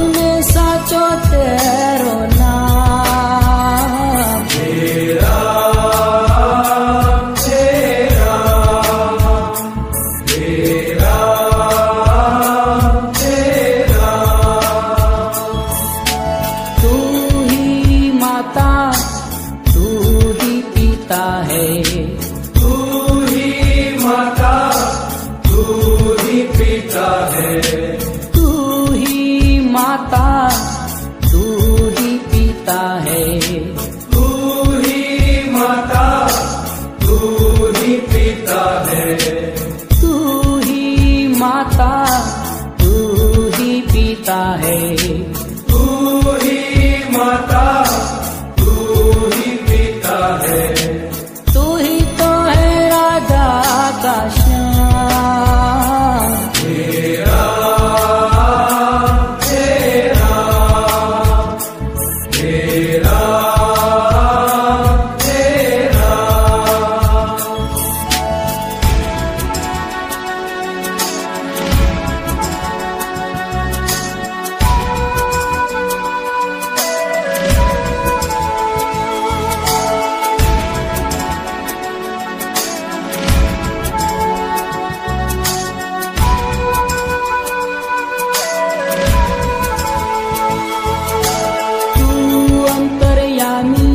में साचो तेरो नाम। तेरा तेरा तेरा तेरा। तू ही माता तू ही पिता है, तू ही माता तू ही पिता है, तू ही माता तू ही पिता है, तू ही माता तू ही पिता है, तू ही माता तू ही पिता है, तू ही माता तू ही पिता है। तू ही तो है राधा का श्याम। तेरा तेरा तेरा तेरा। तू अंतर्यामी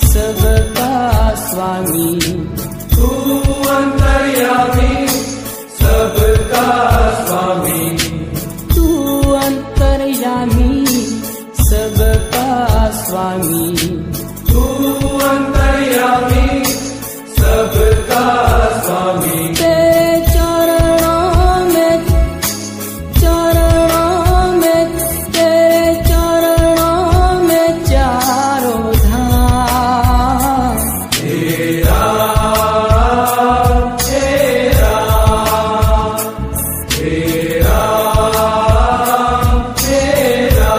सबका स्वामी, तू अंतर्यामी सबका स्वामी, तू अंतर्यामी सबका स्वामी, तू अंतर्यामी सबका स्वामी। तेरे चरणों में तेरे चरणों में चारों धाम। तेरा तेरा तेरा तेरा।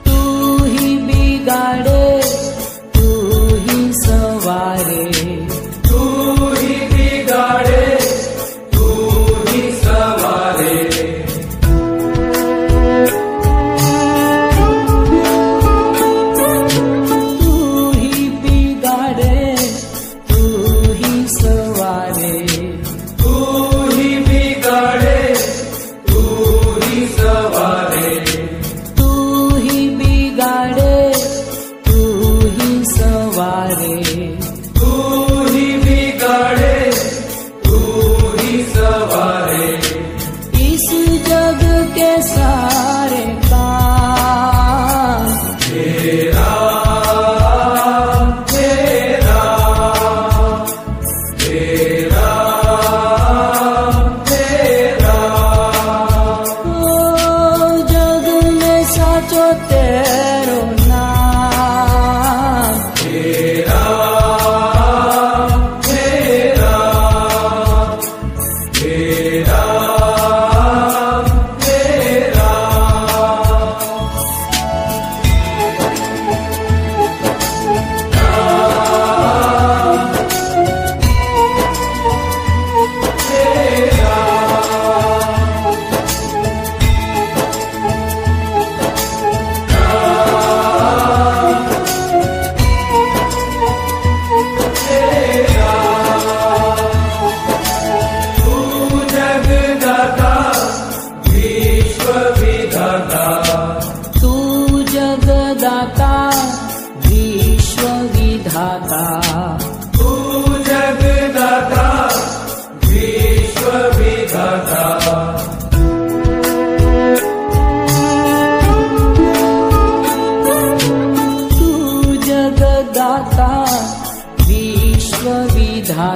तू ही बिगाड़े तू ही सवारे, तू ही बिगाड़े तू ही सवारे, तू ही बिगाड़े तू ही सवारे, तू ही बिगाड़े तू ही सवारे, तू ही बिगाड़े तू ही सवारे। तू ही बिगाड़े तू ही सवारे। इस जग के सारे काम तेरा तेरा तेरा तेरा। ओ जग में साचो तेरो नाम। तेरा तेरा तेरा तेरा।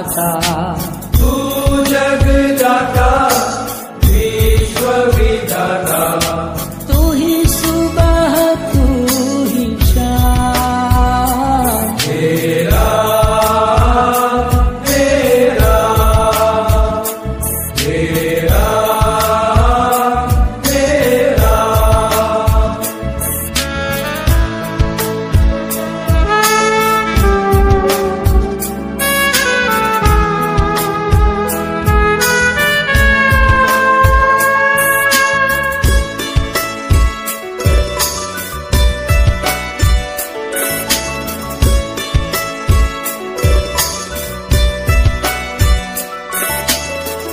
दाता, तू जगदाता विश्व विधाता, तू ही सुबह तू ही शाम, तेरा तेरा तेरा तेरा।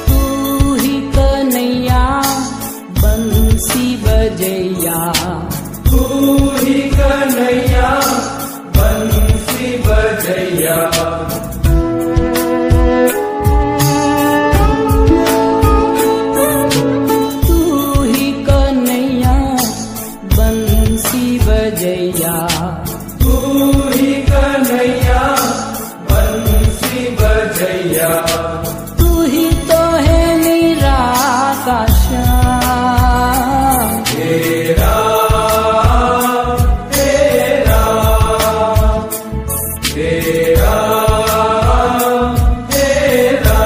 तू ही कन्हैया बंसी बजैया, तू ही कन्हैया बंसी बजैया, तू ही कन्हैया बंसी बजैया, तू ही कन्हैया बंसी बजैया, तू ही तो है मेरा श्याम, तेरा तेरा तेरा तेरा।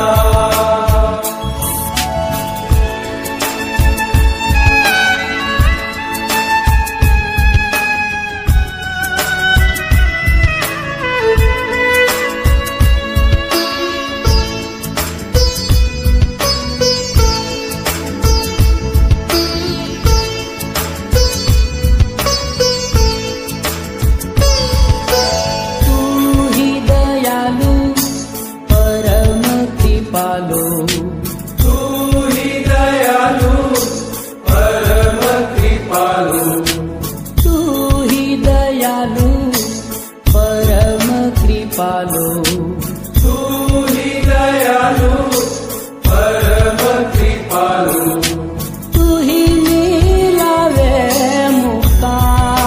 तू ही दयालु परम कृपालु, तू ही दयालु परम कृपालु, तू ही दयालु परम कृपालु, तू ही दयालु परम कृपालु, तू ही मिलावे मुक्तान,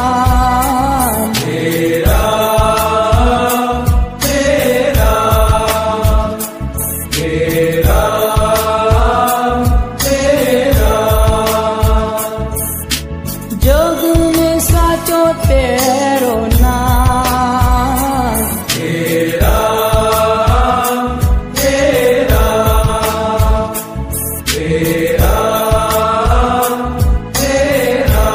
तेरा तेरा तेरा तेरा। जोग में साचो तेरो नाम, तेरा तेरा तेरा तेरा।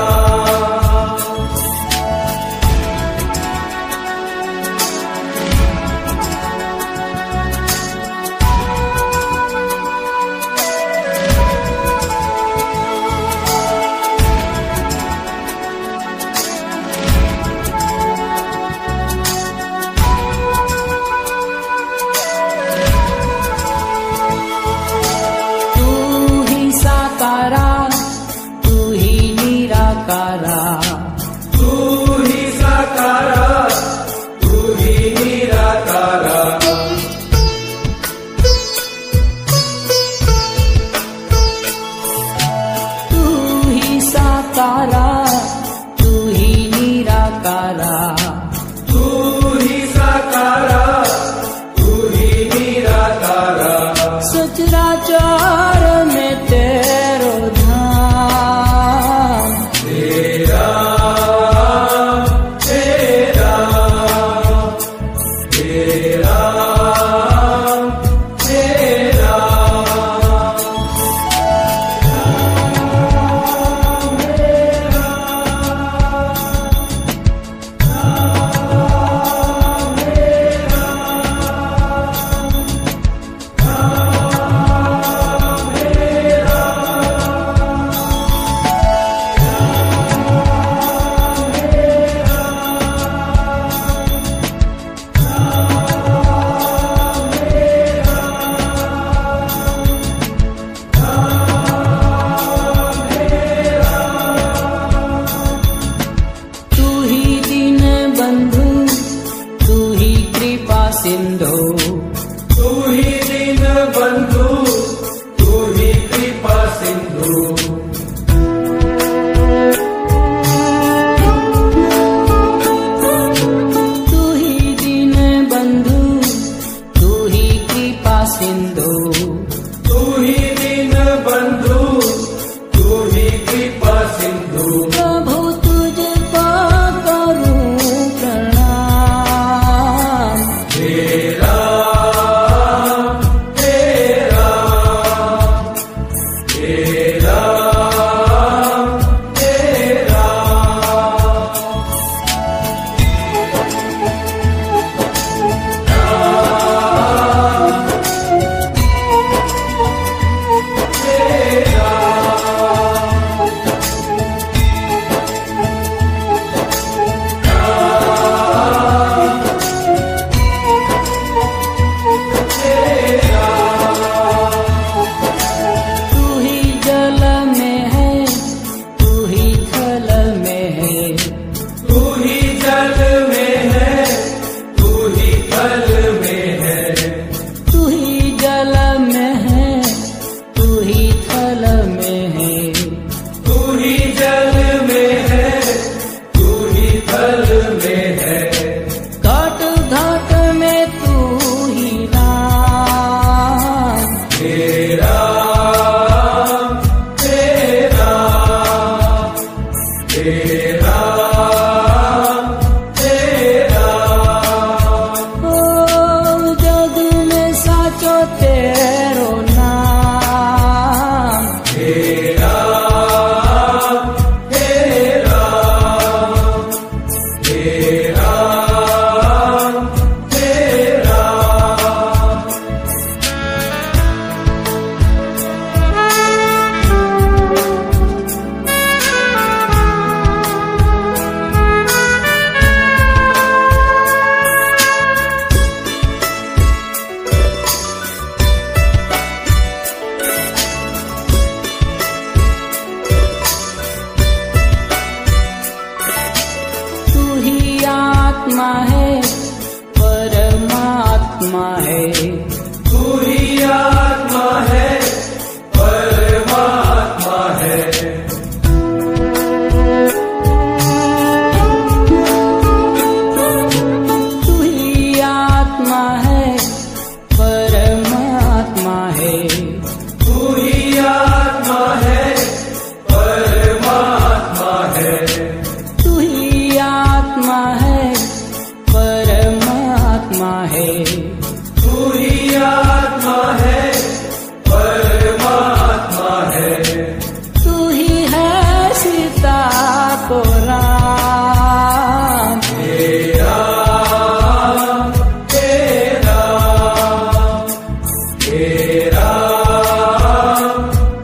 हे राम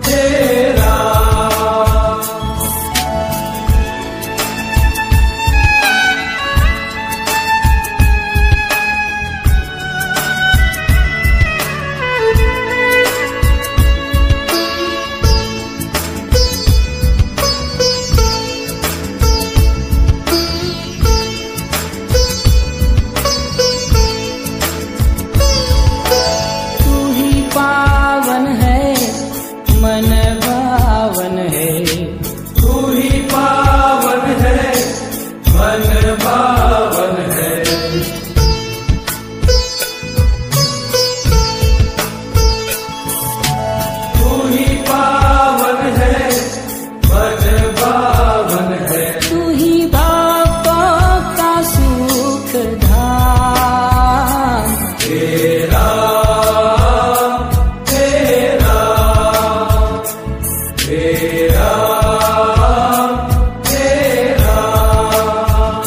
हे राम। तू ही पावन है मन भावन है, तू ही पावन है मन भावन है। तू ही पावन है मन भावन है। तू ही भक्तों का सुख धाम। हे राम हे राम हे राम हे राम।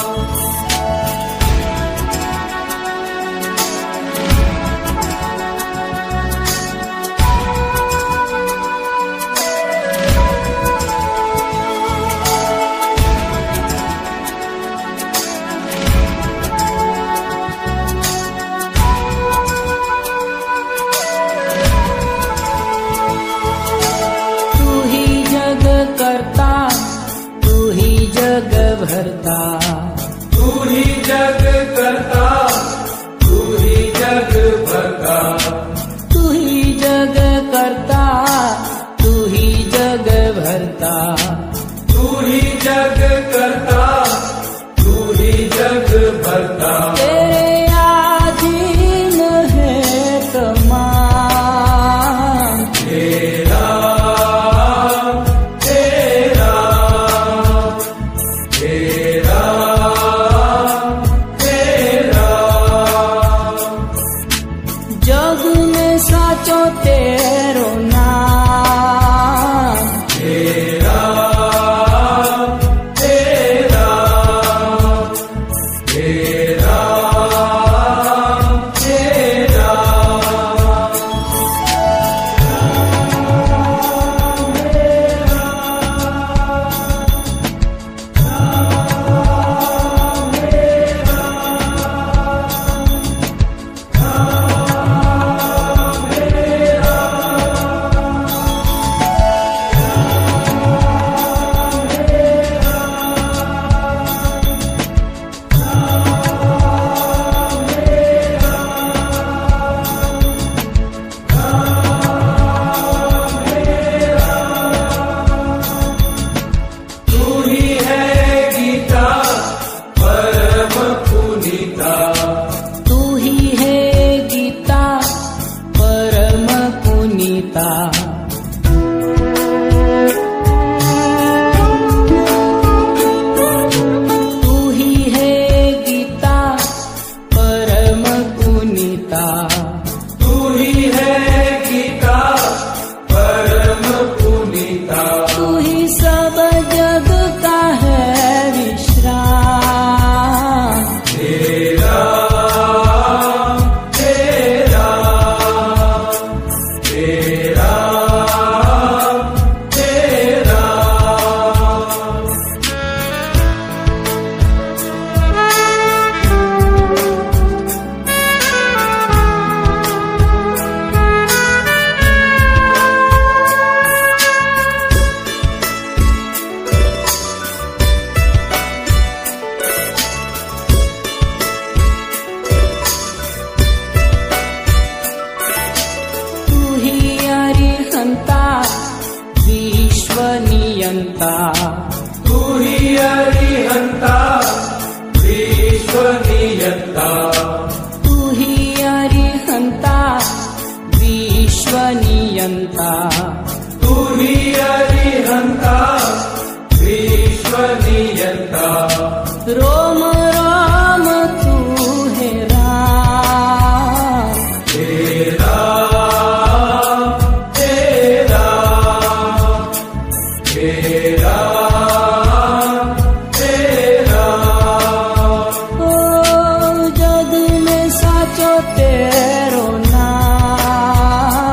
तू ही जग करता, तू ही जग भरता, तू ही जग करता, तू ही जग भरता। तू ही जग करता, तू ही जग भरता। तू ही जग करता, तू ही जग भरता। तेरे अधीन है तमाम। हे राम हे राम हे राम हे राम। जग में साचो तेरो नाम। हे राम हे राम हे राम हे राम। तू ही है गीता परम पुनीता। तू ही है गीता परम पुनीता। तू ही है गीता परम पुनीता। तू ही है गीता परम पुनीता। तू ही सब जग का है विश्राम। हे राम हे राम हे राम हे राम। तू ही अरिहंता विश्व नियंता। तू ही अरिहंता विश्व नियंता। तू ही अरिहंता विश्व नियंता। तू ही अरिहंता विश्व नियंता। रोम रोम तू है राम। हे राम हे राम हे राम हे राम। ओ जग में साचो तेरो नाम।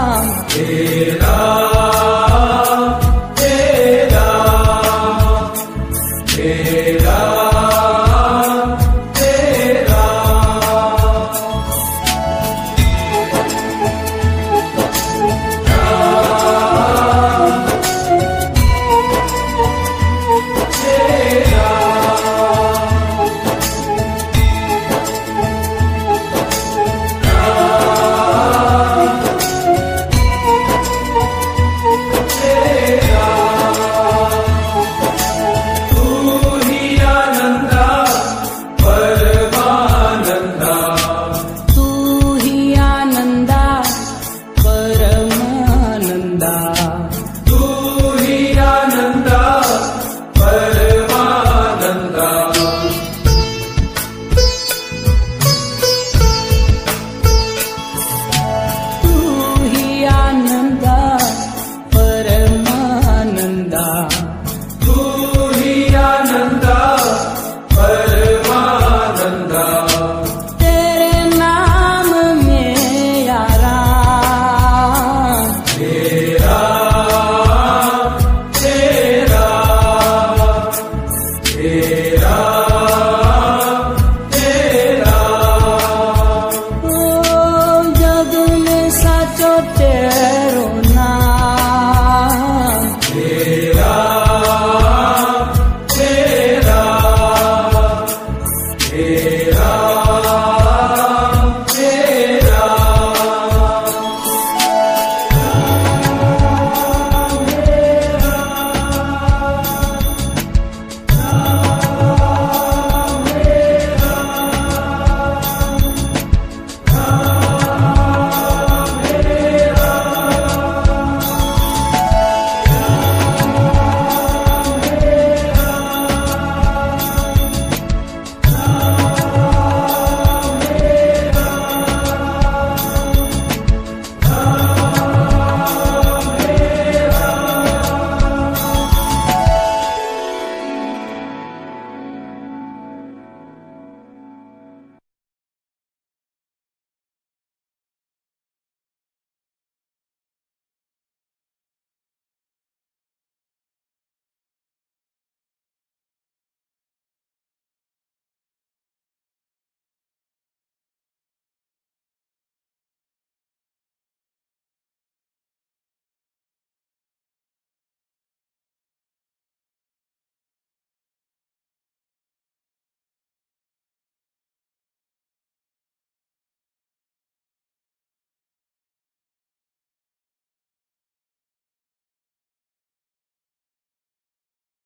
है रोज